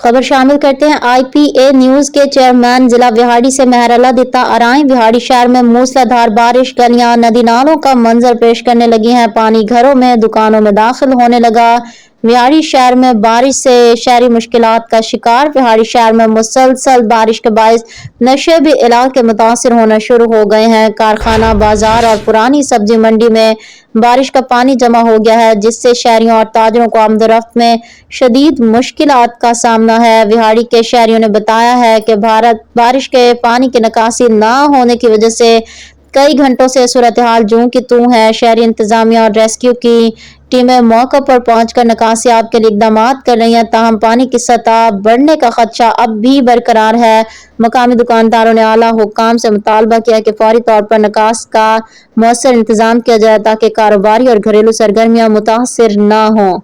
खबर शामिल करते हैं IPA न्यूज के चेयरमैन जिला विहाड़ी से महरला दिता आराई। विहाड़ी शहर में मूसलाधार बारिश, गलियां नदी नालों का मंजर पेश करने लगी हैं। पानी घरों में, दुकानों में दाखिल होने लगा। विहाड़ी शहर में बारिश से शहरी मुश्किलात का शिकार। विहाड़ी शहर में मुसलसल बारिश के बायस नशेबी इलाके मुतासिर होना शुरू हो गए हैं। कारखाना, बाजार और पुरानी सब्जी मंडी में बारिश का पानी जमा हो गया है, जिससे शहरियों और ताजरों को आमदोरफ्त में शदीद मुश्किलात का सामना है। विहाड़ी के शहरियों ने बताया है कि बारिश के पानी की निकासी न होने की वजह से कई घंटों से सूरत हाल जूं की तूं है। शहरी इंतजामिया और रेस्क्यू की टीमें मौके पर पहुंचकर निकासियाब के लिए इकदाम कर रही हैं, ताहम पानी की सतह बढ़ने का खदशा अब भी बरकरार है। मकामी दुकानदारों ने आला हुक्काम से मुतालबा किया कि फौरी तौर पर निकास का मौसर इंतजाम किया जाए ताकि कारोबारी और घरेलू सरगर्मियां मुतासिर न हों।